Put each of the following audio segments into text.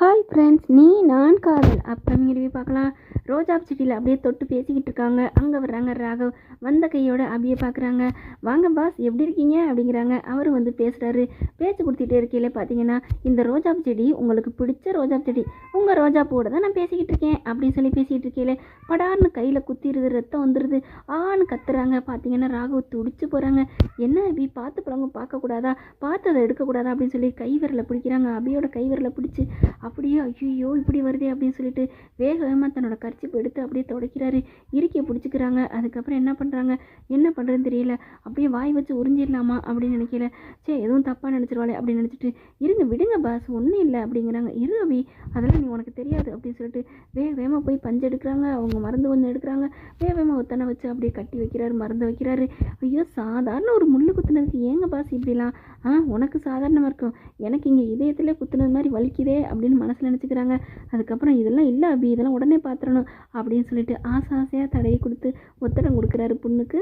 Hi friends, நீ நான் காதல் அப்புறமேலுமே பார்க்கலாம். ரோஜா செடியில் அப்படியே தொட்டு பேசிக்கிட்டு இருக்காங்க. அங்கே வர்றாங்க ராகவ். வந்த கையோட அப்படியே பார்க்குறாங்க. வாங்க பாஸ், எப்படி இருக்கீங்க அப்படிங்கிறாங்க. அவர் வந்து பேசுகிறாரு. பேச்சு கொடுத்துட்டே இருக்கையில பார்த்தீங்கன்னா, இந்த ரோஜா செடி உங்களுக்கு பிடிச்ச ரோஜா செடி, உங்கள் ரோஜா பூவோட தான் நான் பேசிக்கிட்டு இருக்கேன் அப்படின்னு சொல்லி பேசிக்கிட்டு இருக்கையில படார்னு கையில் குத்திடுது, ரத்தம் வந்துடுது. ஆன்னு கத்துறாங்க. பார்த்தீங்கன்னா ராகவ் துடிச்சு போகிறாங்க. என்ன அபி, பார்த்து பழங்க பார்க்கக்கூடாதா, பார்த்து அதை எடுக்கக்கூடாதா அப்படின்னு சொல்லி கை விரலை பிடிக்கிறாங்க. அபியோட கை விரலை பிடிச்சி அப்படியே ஐயோ இப்படி வருதே அப்படின்னு சொல்லிட்டு வேக வேகமாக தன்னோட கர்ச்சிப்பு எடுத்து அப்படியே துடைக்கிறாரு. இறுக்கியை பிடிச்சிக்கிறாங்க. அதுக்கப்புறம் என்ன பண்ணுறாங்க, என்ன பண்ணுறதுன்னு தெரியல. அப்படியே வாய் வச்சு உறிஞ்சிடலாமா அப்படின்னு நினைக்கல. சரி, எதுவும் தப்பாக நினச்சிருவாளே அப்படின்னு நினச்சிட்டு இருங்க விடுங்க பாஸ், ஒன்றும் இல்லை அப்படிங்கிறாங்க. இரு அபி, அதெல்லாம் நீ உனக்கு தெரியாது அப்படின்னு சொல்லிட்டு வேக வேகமாக போய் பஞ்சு எடுக்கிறாங்க. அவங்க மருந்து கொஞ்சம் எடுக்கிறாங்க. வேக வேகமாக ஒத்தனை வச்சு அப்படியே கட்டி வைக்கிறாரு, மருந்து வைக்கிறாரு. ஐயோ, சாதாரண ஒரு முள்ளு குத்துனதுக்கு ஏங்க பாஸ் இப்படிலாம்? உனக்கு சாதாரணமாக இருக்கும், எனக்கு இங்கே இதயத்திலே குத்துனது மாதிரி வலிக்குதே அப்படின்னு மனசில் நினச்சிக்கிறாங்க. அதுக்கப்புறம் இதெல்லாம் இல்லை அபி, இதெல்லாம் உடனே பார்த்துடணும் அப்படின்னு சொல்லிட்டு ஆசையாக தடவி கொடுத்து ஒத்தடம் கொடுக்குறாரு புண்ணுக்கு.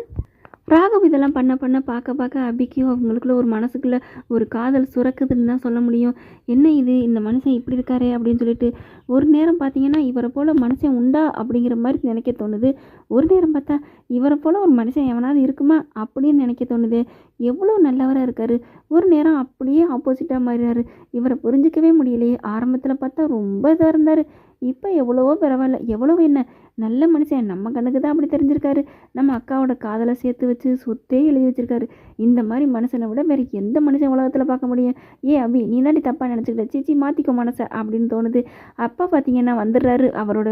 ராகவ் இதெல்லாம் பண்ண பார்க்க அபிக்கும் அவங்களுக்குள்ள ஒரு மனசுக்குள்ளே ஒரு காதல் சுரக்குதுன்னு தான் சொல்ல முடியும். என்ன இது, இந்த மனுஷன் இப்படி இருக்காரே அப்படின்னு சொல்லிட்டு ஒரு நேரம் பார்த்தீங்கன்னா இவரை போல் மனுஷன் உண்டா அப்படிங்கிற மாதிரி நினைக்க தோணுது. ஒரு நேரம் பார்த்தா இவரை போல் ஒரு மனுஷன் எவனாவது இருக்குமா அப்படின்னு நினைக்க தோணுது. எவ்வளோ நல்லவராக இருக்கார். ஒரு நேரம் அப்படியே ஆப்போசிட்டாக மாறினார். இவரை புரிஞ்சிக்கவே முடியலையே. ஆரம்பத்தில் பார்த்தா ரொம்ப இதாக இருந்தார். இப்போ எவ்வளவோ பரவாயில்ல, எவ்வளோ என்ன நல்ல மனுஷன். நம்ம கண்ணுக்கு தான் அப்படி தெரிஞ்சிருக்காரு. நம்ம அக்காவோட காதலை சேர்த்து வச்சு சொத்தே எழுதி வச்சிருக்காரு. இந்த மாதிரி மனுஷனை விட வேறு எந்த மனுஷன் உலகத்தில் பார்க்க முடியும்? அபி, நீ தாண்டி தப்பாக நினச்சிக்கிட்ட, சீச்சி மாற்றிக்கோ மனசை அப்படின்னு தோணுது. அப்பா பார்த்தீங்கன்னா வந்துடுறாரு அவரோட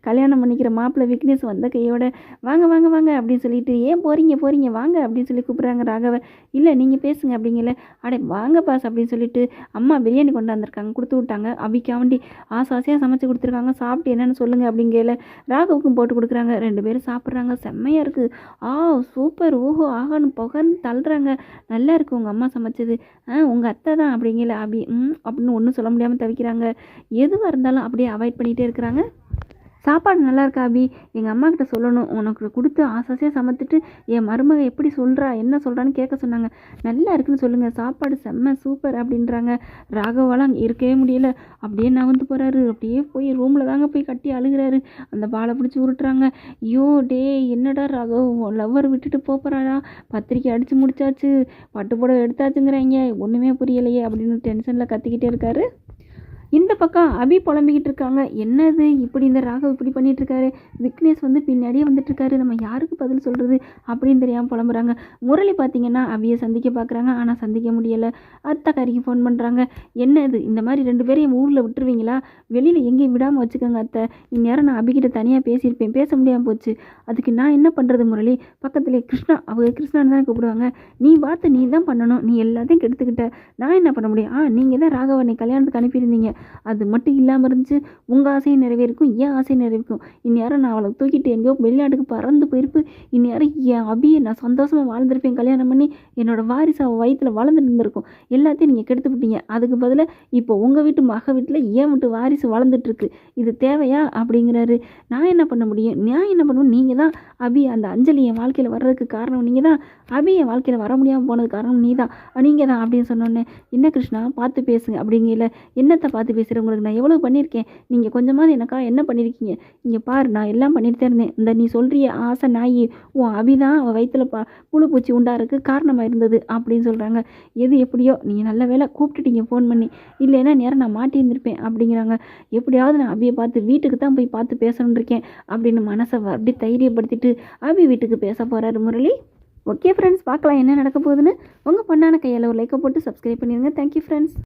கல்யாணம் பண்ணிக்கிற மாப்பிள்ளை விக்னேஷ். வந்த கையோட வாங்க வாங்க வாங்க அப்படின்னு சொல்லிட்டு ஏன் போகிறீங்க வாங்க அப்படின்னு சொல்லி கூப்பிட்றாங்க ராகவ. இல்லை நீங்கள் பேசுங்க அப்படிங்கல. அடே வாங்க பாஸ் அப்படின்னு சொல்லிட்டு அம்மா பிரியாணி கொண்டாந்துருக்காங்க, கொடுத்து விட்டாங்க. அபிக்காண்டி ஆசையாக சமைச்சு கொடுத்துருக்காங்க. சாப்பிட்டு என்னென்னு சொல்லுங்கள் அப்படிங்கல. ராகவுக்கும் போட்டு கொடுக்குறாங்க. 2 பேரும் சாப்பிட்றாங்க. செம்மையாக இருக்குது. சூப்பர், ஓஹோ ஆகான்னு புகன்னு தள்ளுறாங்க. நல்லா இருக்குது உங்கள் அம்மா சமைச்சது. உங்கள் அத்தை தான் அப்படிங்கல. அபி அப்படின்னு ஒன்றும் சொல்ல முடியாமல் தவிக்கிறாங்க. எதுவாக இருந்தாலும் அப்படியே அவாய்ட் பண்ணிகிட்டே இருக்கிறாங்க. சாப்பாடு நல்லா இருக்கா அபி, எங்கள் அம்மா கிட்ட சொல்லணும், உனக்கு கொடுத்து ஆசையாக சமைச்சிட்டு என் மருமக எப்படி சொல்கிறா என்ன சொல்கிறான்னு கேட்க சொன்னாங்க. நல்லா இருக்குன்னு சொல்லுங்கள், சாப்பாடு செம்ம சூப்பர் அப்படின்றாங்க. ராகவாலாம் இருக்கவே முடியல. அப்படியே நகர்ந்து போகிறாரு. அப்படியே போய் ரூமில் தாங்க போய் கட்டி அழுகிறாரு. அந்த பாலை பிடிச்சி உருட்டுறாங்க. ஐயோ டே, என்னடா ராகவ் லவ்வர் விட்டுட்டு போகிறாரா, பத்திரிக்கை அடித்து முடிச்சாச்சு, பட்டு புடவை எடுத்தாச்சுங்கிறாங்க, ஒன்றுமே புரியலையே அப்படின்னு டென்ஷனில் கத்திக்கிட்டே இருக்காரு. இந்த பக்கம் அபி புலம்பிக்கிட்டு இருக்காங்க. என்னது இப்படி இந்த ராகவ் இப்படி பண்ணிட்டு இருக்காரு, விக்னேஷ் வந்து பின்னாடியே வந்துட்டு இருக்காரு, நம்ம யாருக்கு பதில் சொல்கிறது அப்படின்னு தெரியாமல் புலம்புறாங்க. முரளி பார்த்தீங்கன்னா அபியை சந்திக்க பார்க்குறாங்க. ஆனால் சந்திக்க முடியலை. அத்தைக்காரிக்கு ஃபோன் பண்ணுறாங்க. என்ன இது, இந்த மாதிரி 2 பேரையும் ஊரில் விட்டுருவீங்களா, வெளியில் எங்கேயும் விடாமல் வச்சுக்கோங்க அத்தை, இந்நேரம் நான் அபிகிட்ட தனியாக பேசியிருப்பேன், பேச முடியாமல் போச்சு, அதுக்கு நான் என்ன பண்ணுறது முரளி, பக்கத்தில் கிருஷ்ணா, அவங்க கிருஷ்ணான்னு தான் கூப்பிடுவாங்க, நீ பார்த்து நீ தான் பண்ணணும், நீ எல்லாத்தையும் கெடுத்துக்கிட்ட, நான் என்ன பண்ண முடியும், நீங்கள் தான் ராகவனை கல்யாணத்துக்கு அனுப்பியிருந்தீங்க, அது மட்டும் இல்லாமல் இருந்துச்சு, உங்கள் ஆசையும் நிறைவேறிக்கும், ஏன் ஆசையும் நிறைவேறிக்கும், இந்நேரம் நான் அவளை தூக்கிட்டு எங்கேயோ வெளிநாட்டுக்கு பறந்து போயிருப்பு, இந்நேரம் என் அபியை நான் சந்தோஷமாக வாழ்ந்திருப்பேன், கல்யாணம் பண்ணி என்னோட வாரிசு அவள் வயிற்றில் வளர்ந்துட்டு இருந்திருக்கும், எல்லாத்தையும் நீங்கள் கெடுத்து விட்டீங்க, அதுக்கு பதிலாக இப்போ உங்கள் வீட்டு மக வீட்டில் ஏன் விட்டு வாரிசு வளர்ந்துட்டுருக்கு, இது தேவையா அப்படிங்கிறாரு. நான் என்ன பண்ண முடியும், நான் என்ன பண்ணுவேன், நீங்கள் தான் அபி, அந்த அஞ்சலி என் வாழ்க்கையில் வர்றதுக்கு காரணம் நீங்கள் தான், அபி என் வாழ்க்கையில் வர முடியாமல் போனது காரணம் நீங்கள் தான் அப்படின்னு சொன்னோன்னே, என்ன கிருஷ்ணா பார்த்து பேசுங்க அப்படிங்கல. என்னத்தை பார்த்து பேசுகிறேன், உங்களுக்கு நான் எவ்வளோ பண்ணியிருக்கேன், நீங்கள் கொஞ்சமாவது எனக்கா என்ன பண்ணியிருக்கீங்க, இங்கே பாரு நான் எல்லாம் பண்ணிட்டு தான் இருந்தேன், இந்த நீ சொல்கிறிய ஆசை நாயி உன் அபி தான் அவள் வயிற்றில் புழு பூச்சி உண்டாருக்கு காரணமாக இருந்தது அப்படின்னு சொல்கிறாங்க. எது எப்படியோ நீங்கள் நல்ல வேலை கூப்பிட்டுட்டீங்க ஃபோன் பண்ணி, இல்லைன்னா நேரம் நான் மாட்டி இருந்திருப்பேன் அப்படிங்கிறாங்க. எப்படியாவது நான் அபியை பார்த்து வீட்டுக்கு தான் போய் பார்த்து பேசணுன்னு இருக்கேன் அப்படின்னு மனசை அப்படி தைரியப்படுத்திட்டு அபி வீட்டுக்கு பேச போகிறாரு முரளி. ஓகே ஃப்ரெண்ட்ஸ், பார்க்கலாம் என்ன நடக்க போகுதுன்னு. உங்கள் பொண்ணான கையில் ஒரு லைக்கை போட்டு சப்ஸ்கிரைப் பண்ணிடுங்க. Thank you friends.